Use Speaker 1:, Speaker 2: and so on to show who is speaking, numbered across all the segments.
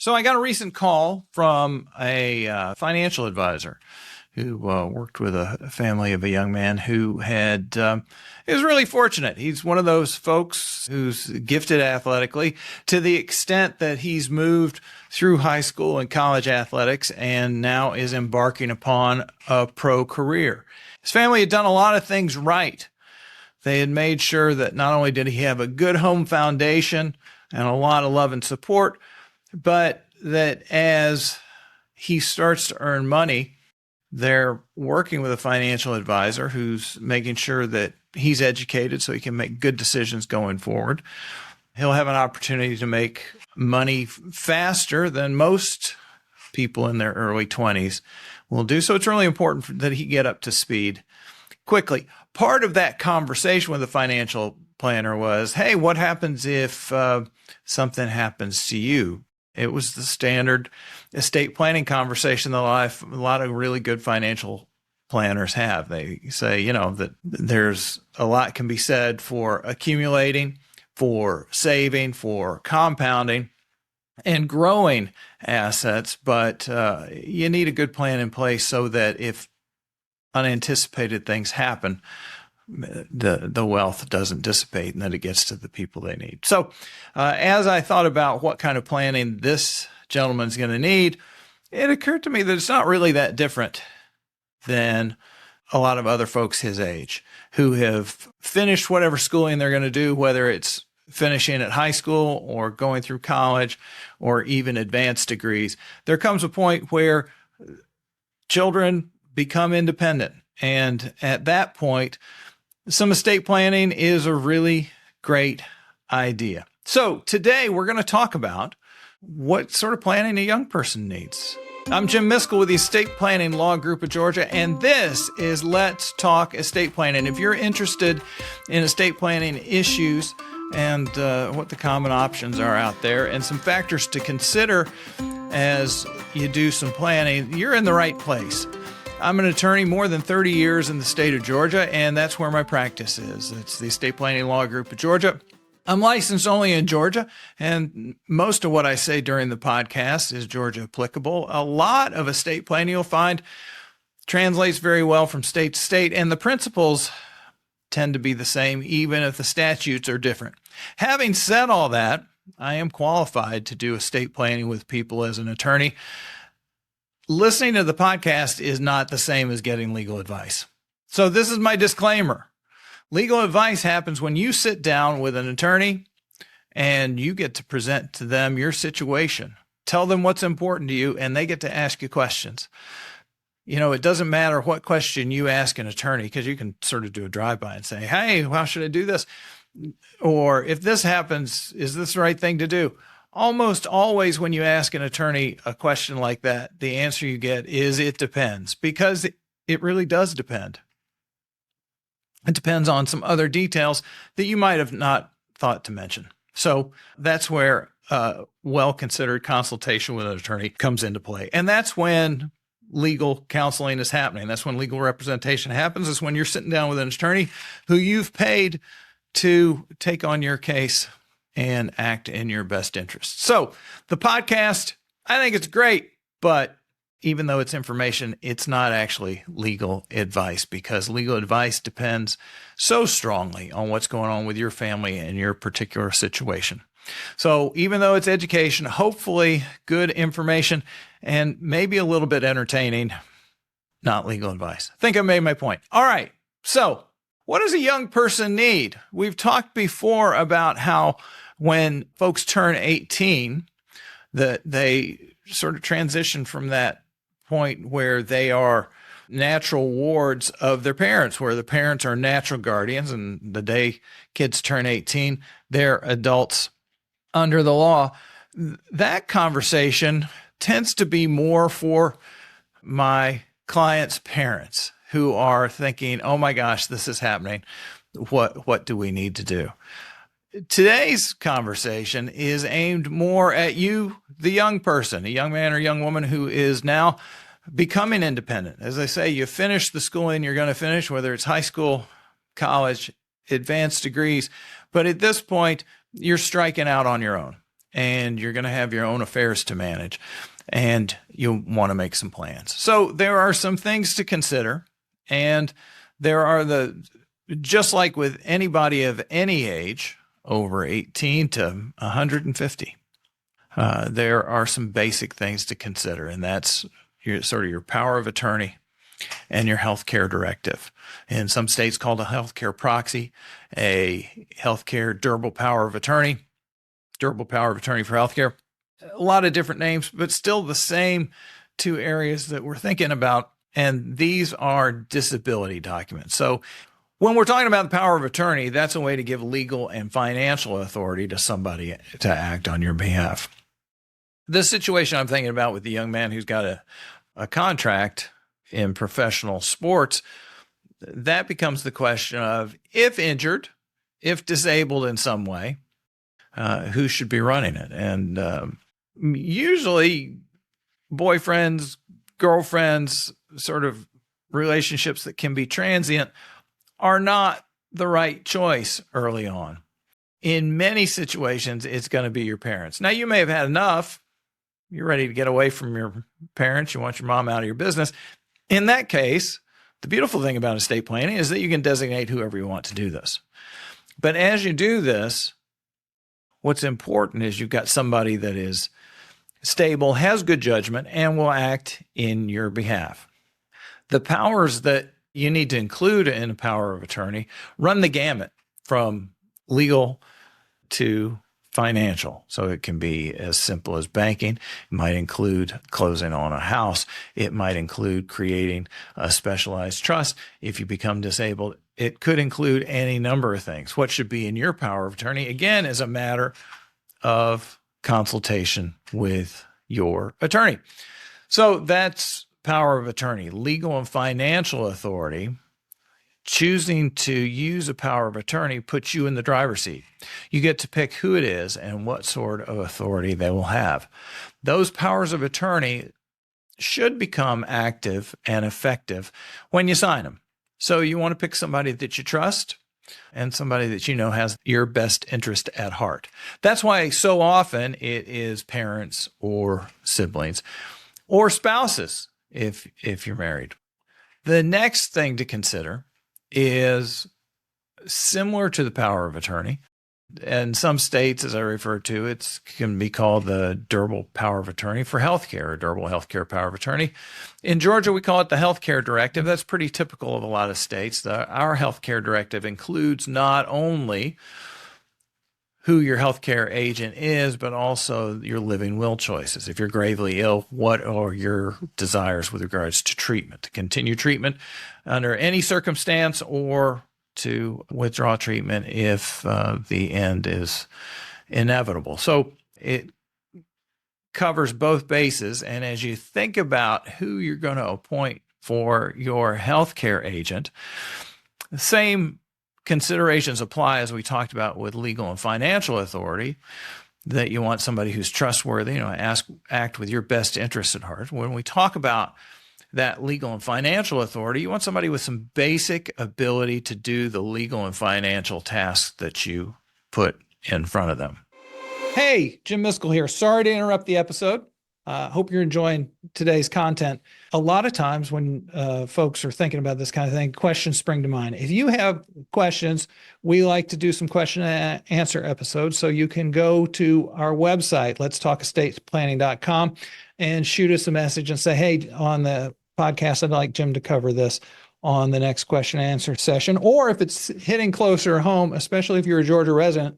Speaker 1: So I got a recent call from a financial advisor who worked with a family of a young man who had he was really fortunate. He's one of those folks who's gifted athletically to the extent that he's moved through high school and college athletics and now is embarking upon a pro career. His family had done a lot of things right. They had made sure that not only did he have a good home foundation and a lot of love and support, but that as he starts to earn money, they're working with a financial advisor who's making sure that he's educated so he can make good decisions going forward. He'll have an opportunity to make money faster than most people in their early 20s will do. So it's really important that he get up to speed quickly. Part of that conversation with the financial planner was, hey, what happens if something happens to you? It was the standard estate planning conversation that a lot of really good financial planners have. They say, that there's a lot can be said for accumulating, for saving, for compounding, and growing assets, but you need a good plan in place so that if unanticipated things happen, the wealth doesn't dissipate and that it gets to the people they need. So as I thought about what kind of planning this gentleman's going to need, it occurred to me that it's not really that different than a lot of other folks his age who have finished whatever schooling they're going to do, whether it's finishing at high school or going through college or even advanced degrees. There comes a point where children become independent. And at that point, some estate planning is a really great idea. So today we're going to talk about what sort of planning a young person needs. I'm Jim Miskell with the Estate Planning Law Group of Georgia, and this is Let's Talk Estate Planning. If you're interested in estate planning issues and what the common options are out there and some factors to consider as you do some planning, you're in the right place. I'm an attorney more than 30 years in the state of Georgia, and that's where my practice is. It's the Estate Planning Law Group of Georgia. I'm licensed only in Georgia, and most of what I say during the podcast is Georgia applicable. A lot of estate planning you'll find translates very well from state to state, and the principles tend to be the same, even if the statutes are different. Having said all that, I am qualified to do estate planning with people as an attorney. Listening to the podcast is not the same as getting legal advice. So this is my disclaimer. Legal advice happens when you sit down with an attorney and you get to present to them your situation. Tell them what's important to you, and they get to ask you questions. It doesn't matter what question you ask an attorney, because you can sort of do a drive-by and say, hey, how should I do this? Or if this happens, is this the right thing to do? Almost always when you ask an attorney a question like that, the answer you get is it depends, because it really does depend. It depends on some other details that you might have not thought to mention. So that's where well-considered consultation with an attorney comes into play. And that's when legal counseling is happening. That's when legal representation happens. It's when you're sitting down with an attorney who you've paid to take on your case and act in your best interest. So the podcast, I think it's great, but even though it's information, it's not actually legal advice, because legal advice depends so strongly on what's going on with your family and your particular situation. So even though it's education, hopefully good information and maybe a little bit entertaining, not legal advice. I think I made my point. All right. So what does a young person need? We've talked before about how when folks turn 18, that they sort of transition from that point where they are natural wards of their parents, where the parents are natural guardians, and the day kids turn 18, they're adults under the law. That conversation tends to be more for my clients' parents who are thinking, oh my gosh, this is happening. What do we need to do? Today's conversation is aimed more at you, the young person, a young man or young woman who is now becoming independent. As I say, you finish the schooling you're going to finish, whether it's high school, college, advanced degrees. But at this point, you're striking out on your own. and you're going to have your own affairs to manage, and you'll want to make some plans. So there are some things to consider, and there are just like with anybody of any age, over 18 to 150, there are some basic things to consider, and that's your power of attorney and your healthcare directive. In some states called a healthcare proxy, a healthcare durable power of attorney for healthcare. A lot of different names, but still the same two areas that we're thinking about. And these are disability documents. So when we're talking about the power of attorney, that's a way to give legal and financial authority to somebody to act on your behalf. This situation I'm thinking about with the young man who's got a contract in professional sports, that becomes the question of, if injured, if disabled in some way, who should be running it? And usually boyfriends, girlfriends, sort of relationships that can be transient are not the right choice early on. In many situations, it's going to be your parents. Now, you may have had enough. You're ready to get away from your parents. You want your mom out of your business. In that case, the beautiful thing about estate planning is that you can designate whoever you want to do this. But as you do this, what's important is you've got somebody that is stable, has good judgment, and will act in your behalf. The powers that you need to include in a power of attorney run the gamut from legal to financial. So it can be as simple as banking. It might include closing on a house. It might include creating a specialized trust. If you become disabled, it could include any number of things. What should be in your power of attorney, again, is a matter of consultation with your attorney. So that's power of attorney. Legal and financial authority. Choosing to use a power of attorney puts you in the driver's seat. You get to pick who it is and what sort of authority they will have. Those powers of attorney should become active and effective when you sign them. So you want to pick somebody that you trust and somebody that you know has your best interest at heart. That's why so often it is parents or siblings or spouses if you're married. The next thing to consider is similar to the power of attorney. In some states, as I referred to, it can be called the durable power of attorney for healthcare, or durable healthcare power of attorney. In Georgia, we call it the healthcare directive. That's pretty typical of a lot of states. Our healthcare directive includes not only who your healthcare agent is, but also your living will choices. If you're gravely ill, what are your desires with regards to treatment? To continue treatment under any circumstance, or to withdraw treatment if the end is inevitable. So it covers both bases. And as you think about who you're going to appoint for your healthcare agent, the same considerations apply as we talked about with legal and financial authority, that you want somebody who's trustworthy, act with your best interests at heart. When we talk about that legal and financial authority, you want somebody with some basic ability to do the legal and financial tasks that you put in front of them. Hey, Jim Miskell here. Sorry to interrupt the episode. Hope you're enjoying today's content. A lot of times when folks are thinking about this kind of thing, questions spring to mind. If you have questions, we like to do some question and answer episodes. So you can go to our website, letstalkestateplanning.com, and shoot us a message and say, hey, on the podcast, I'd like Jim to cover this on the next question and answer session. Or if it's hitting closer home, especially if you're a Georgia resident,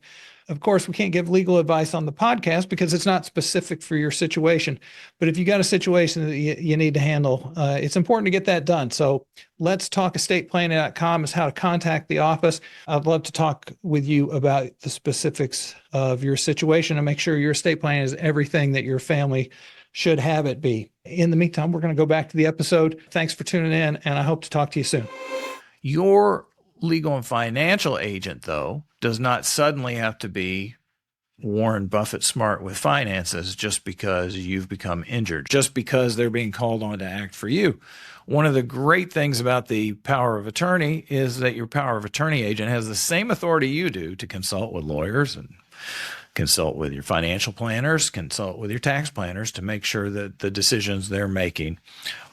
Speaker 1: of course, we can't give legal advice on the podcast because it's not specific for your situation. But if you got a situation that you need to handle, it's important to get that done. So letstalkestateplanning.com is how to contact the office. I'd love to talk with you about the specifics of your situation and make sure your estate plan is everything that your family should have it be. In the meantime, we're going to go back to the episode. Thanks for tuning in, and I hope to talk to you soon. Your legal and financial agent, though, does not suddenly have to be Warren Buffett smart with finances just because you've become injured, just because they're being called on to act for you. One of the great things about the power of attorney is that your power of attorney agent has the same authority you do to consult with lawyers and consult with your financial planners, consult with your tax planners to make sure that the decisions they're making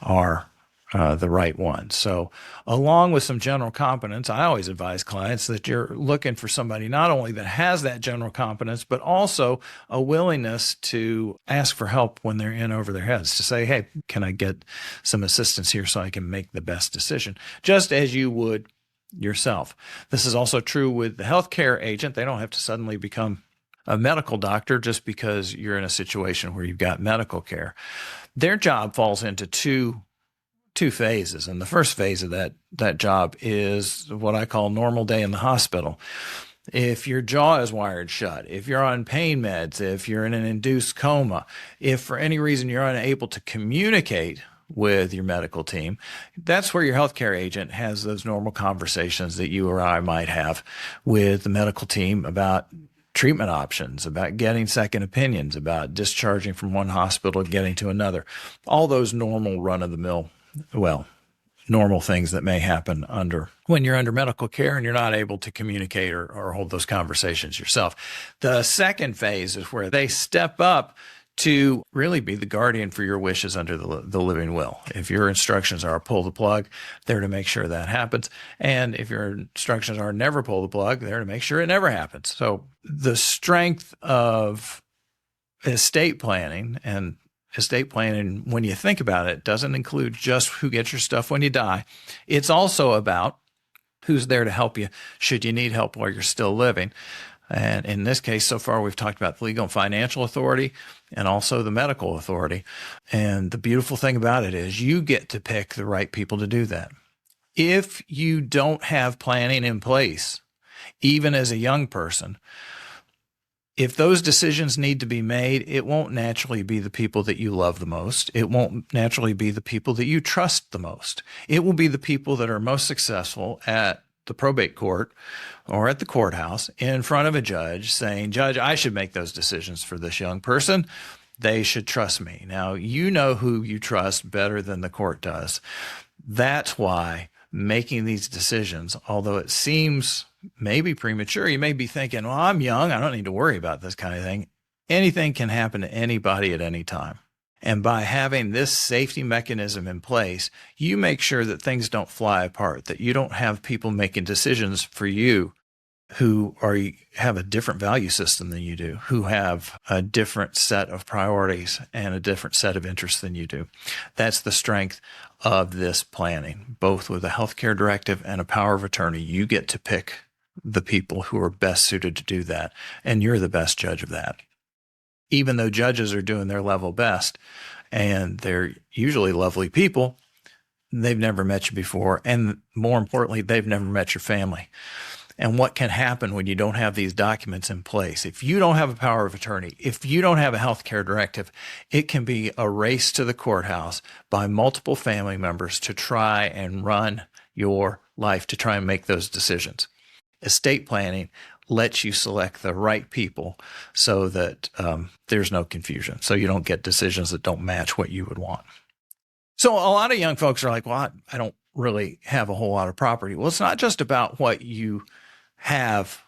Speaker 1: are the right one. So along with some general competence, I always advise clients that you're looking for somebody not only that has that general competence, but also a willingness to ask for help when they're in over their heads, to say, hey, can I get some assistance here so I can make the best decision, just as you would yourself. This is also true with the healthcare agent. They don't have to suddenly become a medical doctor just because you're in a situation where you've got medical care. Their job falls into two phases. And the first phase of that job is what I call normal day in the hospital. If your jaw is wired shut, if you're on pain meds, if you're in an induced coma, if for any reason you're unable to communicate with your medical team, that's where your healthcare agent has those normal conversations that you or I might have with the medical team about treatment options, about getting second opinions, about discharging from one hospital and getting to another. All those normal run-of-the-mill, normal things that may happen when you're under medical care and you're not able to communicate or hold those conversations yourself. The second phase is where they step up to really be the guardian for your wishes under the living will. If your instructions are pull the plug, they're to make sure that happens. And if your instructions are never pull the plug, they're to make sure it never happens. So the strength of estate planning, and estate planning, when you think about it, doesn't include just who gets your stuff when you die. It's also about who's there to help you should you need help while you're still living. And in this case, so far, we've talked about the legal and financial authority and also the medical authority. And the beautiful thing about it is you get to pick the right people to do that. If you don't have planning in place, even as a young person, if those decisions need to be made, it won't naturally be the people that you love the most. It won't naturally be the people that you trust the most. It will be the people that are most successful at the probate court or at the courthouse in front of a judge saying, Judge, I should make those decisions for this young person. They should trust me. Now, you know who you trust better than the court does. That's why making these decisions, although it seems maybe premature, you may be thinking, well, I'm young, I don't need to worry about this kind of thing. Anything can happen to anybody at any time. And by having this safety mechanism in place, you make sure that things don't fly apart, that you don't have people making decisions for you who have a different value system than you do, who have a different set of priorities and a different set of interests than you do. That's the strength of this planning, both with a healthcare directive and a power of attorney. You get to pick the people who are best suited to do that, and you're the best judge of that. Even though judges are doing their level best, and they're usually lovely people, they've never met you before. And more importantly, they've never met your family. And what can happen when you don't have these documents in place? If you don't have a power of attorney, if you don't have a healthcare directive, it can be a race to the courthouse by multiple family members to try and run your life, to try and make those decisions. Estate planning lets you select the right people so that there's no confusion, so you don't get decisions that don't match what you would want. So a lot of young folks are like, well, I don't really have a whole lot of property. Well, it's not just about what you have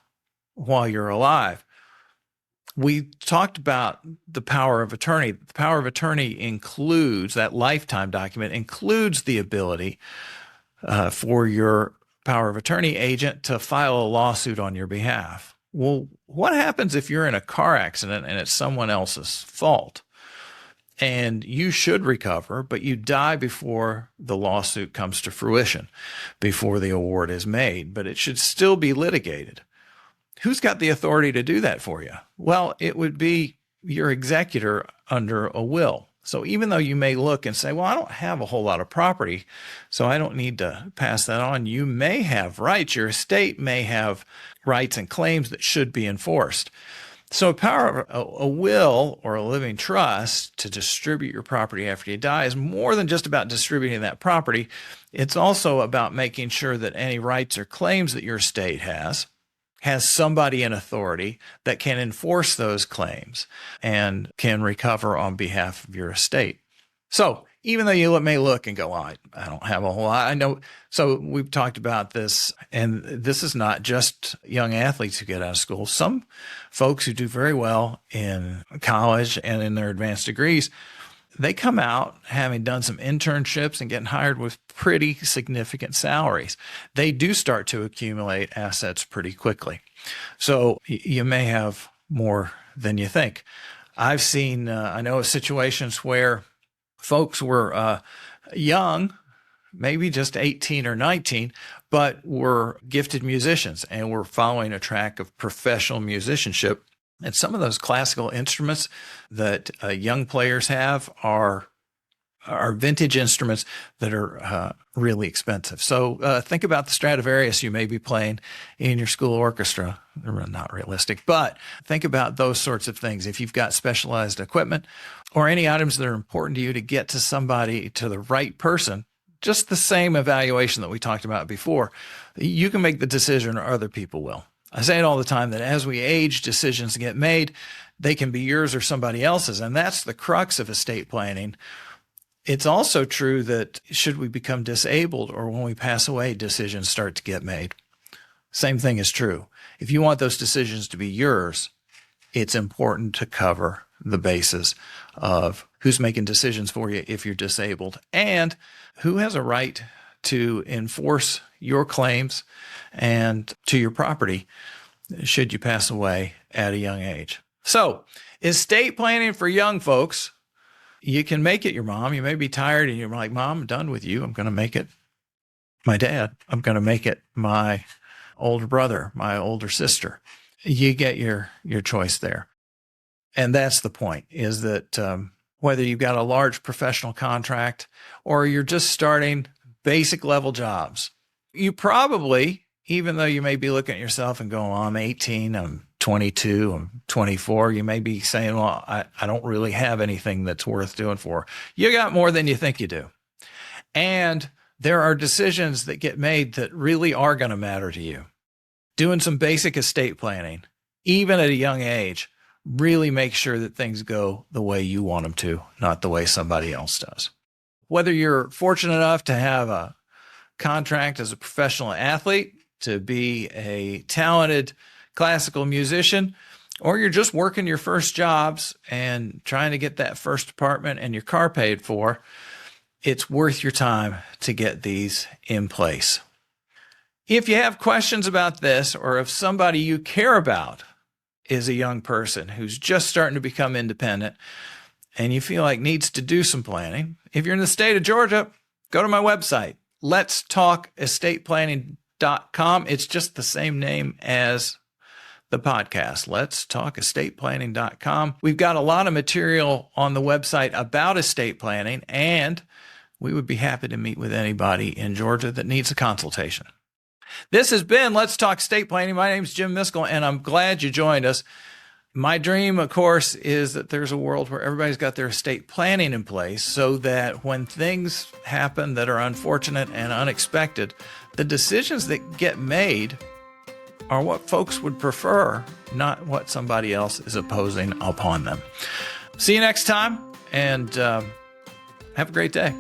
Speaker 1: while you're alive. We talked about the power of attorney. The power of attorney includes, that lifetime document includes the ability for your power of attorney agent to file a lawsuit on your behalf. Well, what happens if you're in a car accident and it's someone else's fault and you should recover, but you die before the lawsuit comes to fruition, before the award is made, but it should still be litigated? Who's got the authority to do that for you? Well, it would be your executor under a will. So even though you may look and say, well, I don't have a whole lot of property, so I don't need to pass that on, you may have rights. Your estate may have rights and claims that should be enforced. So a will or a living trust to distribute your property after you die is more than just about distributing that property. It's also about making sure that any rights or claims that your estate has somebody in authority that can enforce those claims and can recover on behalf of your estate. So even though you may look and go, well, I don't have a whole lot. I know. So we've talked about this, and this is not just young athletes who get out of school. Some folks who do very well in college and in their advanced degrees, they come out having done some internships and getting hired with pretty significant salaries. They do start to accumulate assets pretty quickly. So you may have more than you think. I've seen, I know of situations where folks were young, maybe just 18 or 19, but were gifted musicians and were following a track of professional musicianship. And some of those classical instruments that young players have are vintage instruments that are really expensive. So think about the Stradivarius you may be playing in your school orchestra. They're not realistic, but think about those sorts of things. If you've got specialized equipment or any items that are important to you to get to somebody, to the right person, just the same evaluation that we talked about before, you can make the decision or other people will. I say it all the time that as we age, decisions get made. They can be yours or somebody else's. And that's the crux of estate planning. It's also true that should we become disabled or when we pass away, decisions start to get made. Same thing is true. If you want those decisions to be yours, it's important to cover the basis of who's making decisions for you if you're disabled and who has a right to enforce your claims and to your property should you pass away at a young age. So, estate planning for young folks, you can make it your mom. You may be tired and you're like, Mom, I'm done with you. I'm going to make it my dad. I'm going to make it my older brother, my older sister. You get your choice there. And that's the point, is that whether you've got a large professional contract or you're just starting basic level jobs, you probably, even though you may be looking at yourself and going, well, I'm 18, I'm 22, I'm 24, you may be saying, well, I don't really have anything that's worth doing for. You got more than you think you do. And there are decisions that get made that really are going to matter to you. Doing some basic estate planning, even at a young age, really make sure that things go the way you want them to, not the way somebody else does. Whether you're fortunate enough to have a contract as a professional athlete, to be a talented classical musician, or you're just working your first jobs and trying to get that first apartment and your car paid for, it's worth your time to get these in place. If you have questions about this, or if somebody you care about is a young person who's just starting to become independent and you feel like needs to do some planning, if you're in the state of Georgia, go to my website, letstalkestateplanning.com. It's just the same name as the podcast, letstalkestateplanning.com. We've got a lot of material on the website about estate planning, and we would be happy to meet with anybody in Georgia that needs a consultation. This has been Let's Talk Estate Planning. My name is Jim Miskell, and I'm glad you joined us. My dream, of course, is that there's a world where everybody's got their estate planning in place so that when things happen that are unfortunate and unexpected, the decisions that get made are what folks would prefer, not what somebody else is imposing upon them. See you next time, and have a great day.